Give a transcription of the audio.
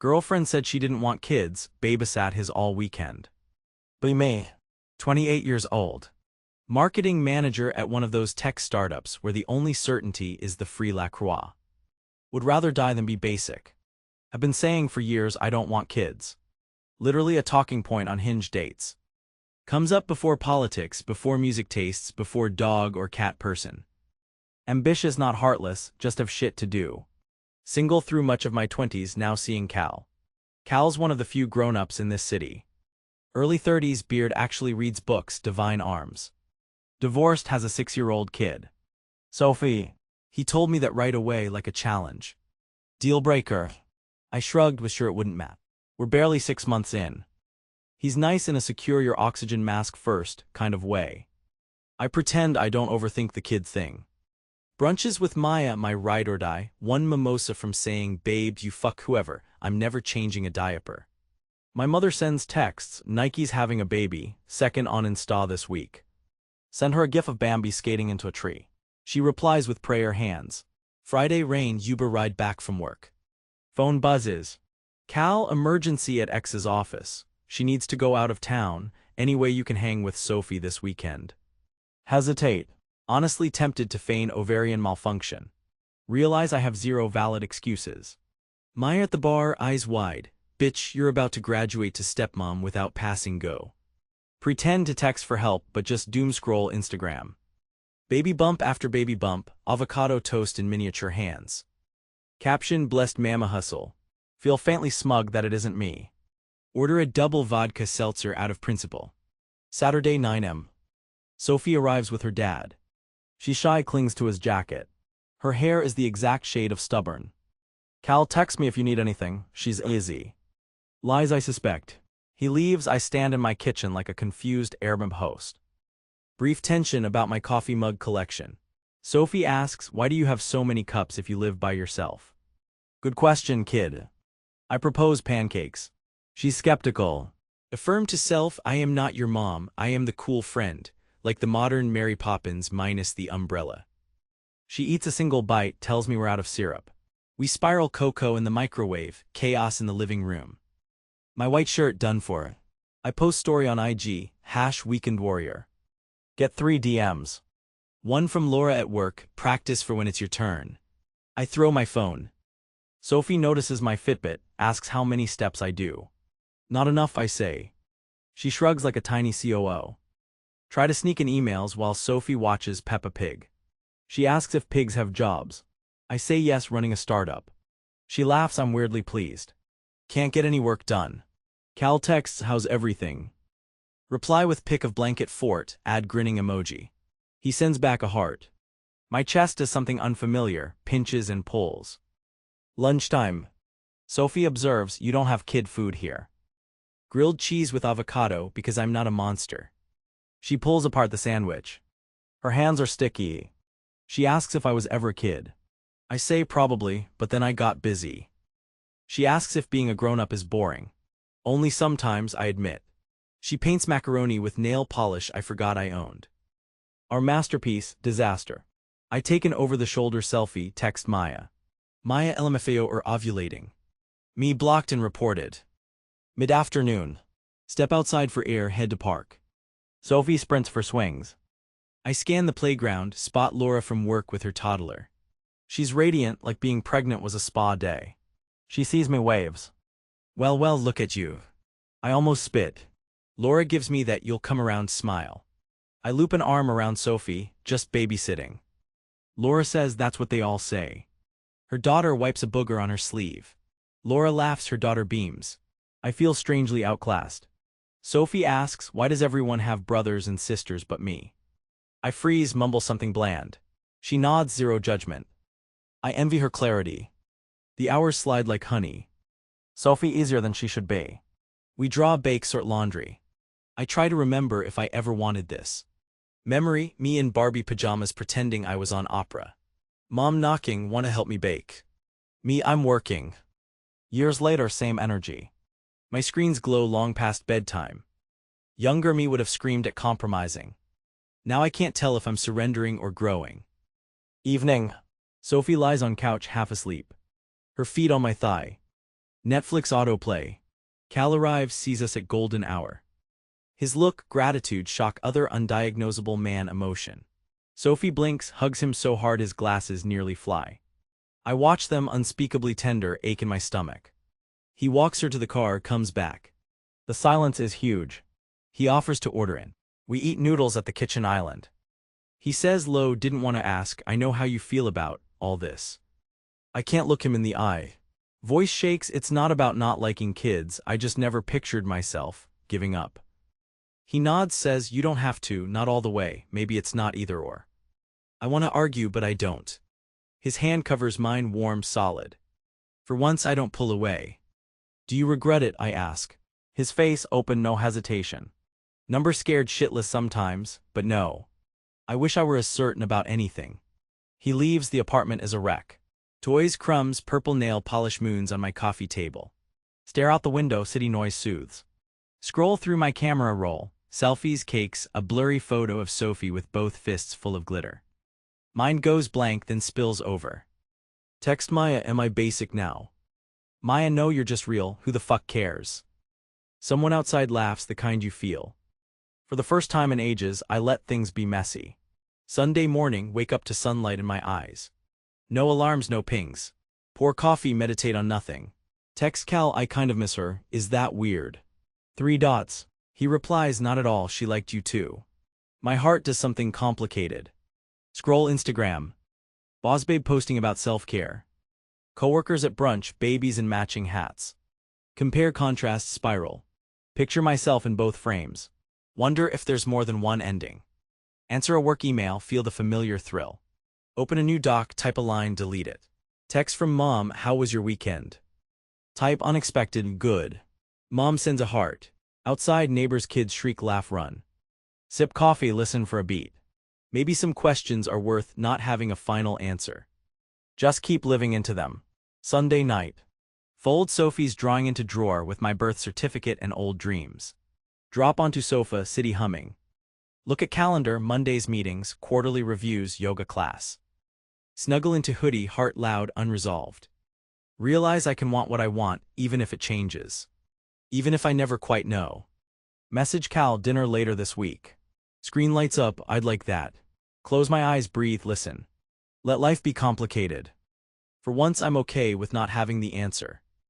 Girlfriend said she didn't want kids, babysat his all weekend. Be me. 28 years old. Marketing manager at one of those tech startups where the only certainty is the free La Croix. Would rather die than be basic. I've been saying for years I don't want kids. Literally a talking point on Hinge dates. Comes up before politics, before music tastes, before dog or cat person. Ambitious, not heartless, just have shit to do. Single through much of my 20s, now seeing Cal. Cal's one of the few grown-ups in this city. Early 30s, beard, actually reads books, Divine Arms. Divorced, has a 6-year-old kid. Sophie. He told me that right away, like a challenge. Deal breaker. I shrugged, was sure it wouldn't matter. We're barely 6 months in. He's nice in a secure your oxygen mask first kind of way. I pretend I don't overthink the kid thing. Brunches with Maya, my ride or die, one mimosa from saying, babe, you fuck whoever, I'm never changing a diaper. My mother sends texts, Nike's having a baby, second on Insta this week. Send her a gif of Bambi skating into a tree. She replies with prayer hands. Friday rain, Uber ride back from work. Phone buzzes. Cal, emergency at X's office. She needs to go out of town, any way you can hang with Sophie this weekend. Hesitate. Honestly tempted to feign ovarian malfunction. Realize I have 0 valid excuses. Maya at the bar, eyes wide. Bitch, you're about to graduate to stepmom without passing go. Pretend to text for help but just doom scroll Instagram. Baby bump after baby bump, avocado toast in miniature hands. Caption, blessed mama hustle. Feel faintly smug that it isn't me. Order a double vodka seltzer out of principle. Saturday 9 m. Sophie arrives with her dad. She shy, clings to his jacket. Her hair is the exact shade of stubborn. Cal, text me if you need anything, she's easy. Lies, I suspect. He leaves, I stand in my kitchen like a confused Arab host. Brief tension about my coffee mug collection. Sophie asks, why do you have so many cups if you live by yourself? Good question, kid. I propose pancakes. She's skeptical. Affirm to self, I am not your mom, I am the cool friend, like the modern Mary Poppins minus the umbrella. She eats a single bite, tells me we're out of syrup. We spiral cocoa in the microwave, chaos in the living room. My white shirt done for. I post story on IG, #weekend warrior. Get 3 DMs. One from Laura at work, practice for when it's your turn. I throw my phone. Sophie notices my Fitbit, asks how many steps I do. Not enough, I say. She shrugs like a tiny COO. Try to sneak in emails while Sophie watches Peppa Pig. She asks if pigs have jobs. I say yes, running a startup. She laughs, I'm weirdly pleased. Can't get any work done. Cal texts, how's everything? Reply with pic of blanket fort, add grinning emoji. He sends back a heart. My chest does something unfamiliar, pinches and pulls. Lunchtime. Sophie observes, you don't have kid food here. Grilled cheese with avocado because I'm not a monster. She pulls apart the sandwich. Her hands are sticky. She asks if I was ever a kid. I say probably, but then I got busy. She asks if being a grown-up is boring. Only sometimes, I admit. She paints macaroni with nail polish I forgot I owned. Our masterpiece, disaster. I take an over-the-shoulder selfie, text Maya. Maya LMFAO or ovulating. Me blocked and reported. Mid-afternoon. Step outside for air, head to park. Sophie sprints for swings. I scan the playground, spot Laura from work with her toddler. She's radiant, like being pregnant was a spa day. She sees me, waves. Well, look at you. I almost spit. Laura gives me that you'll come around smile. I loop an arm around Sophie, just babysitting. Laura says that's what they all say. Her daughter wipes a booger on her sleeve. Laura laughs, her daughter beams. I feel strangely outclassed. Sophie asks, why does everyone have brothers and sisters but me? I freeze, mumble something bland. She nods, zero judgment. I envy her clarity. The hours slide like honey. Sophie easier than she should be. We draw, bake, sort laundry. I try to remember if I ever wanted this. Memory, me in Barbie pajamas pretending I was on opera. Mom knocking, wanna help me bake. Me, I'm working. Years later, same energy. My screens glow long past bedtime. Younger me would have screamed at compromising. Now I can't tell if I'm surrendering or growing. Evening. Sophie lies on couch half asleep. Her feet on my thigh. Netflix autoplay. Cal arrives, sees us at golden hour. His look, gratitude, shock, other undiagnosable man emotion. Sophie blinks, hugs him so hard his glasses nearly fly. I watch them, unspeakably tender, ache in my stomach. He walks her to the car, comes back. The silence is huge. He offers to order in. We eat noodles at the kitchen island. He says low, didn't want to ask, I know how you feel about all this. I can't look him in the eye. Voice shakes, it's not about not liking kids, I just never pictured myself giving up. He nods, says, you don't have to, not all the way, maybe it's not either or. I want to argue, but I don't. His hand covers mine, warm, solid. For once I don't pull away. Do you regret it, I ask. His face open, no hesitation. Number scared shitless sometimes, but no. I wish I were as certain about anything. He leaves, the apartment as a wreck. Toys, crumbs, purple nail polish moons on my coffee table. Stare out the window, city noise soothes. Scroll through my camera roll, selfies, cakes, a blurry photo of Sophie with both fists full of glitter. Mind goes blank, then spills over. Text Maya, am I basic now? Maya, no, you're just real, who the fuck cares? Someone outside laughs, the kind you feel. For the first time in ages, I let things be messy. Sunday morning, wake up to sunlight in my eyes. No alarms, no pings. Pour coffee, meditate on nothing. Text Cal, I kind of miss her, is that weird? 3 dots. He replies, not at all, she liked you too. My heart does something complicated. Scroll Instagram. Boss babe posting about self-care. Coworkers at brunch, babies in matching hats. Compare contrast spiral. Picture myself in both frames. Wonder if there's more than one ending. Answer a work email, feel the familiar thrill. Open a new doc, type a line, delete it. Text from mom, how was your weekend? Type unexpected, good. Mom sends a heart. Outside, neighbors' kids shriek, laugh, run. Sip coffee, listen for a beat. Maybe some questions are worth not having a final answer. Just keep living into them. Sunday night. Fold Sophie's drawing into drawer with my birth certificate and old dreams. Drop onto sofa, city humming. Look at calendar, Monday's meetings, quarterly reviews, yoga class. Snuggle into hoodie, heart loud, unresolved. Realize I can want what I want, even if it changes. Even if I never quite know. Message Cal, dinner later this week. Screen lights up, I'd like that. Close my eyes, breathe, listen. Let life be complicated. For once I'm okay with not having the answer.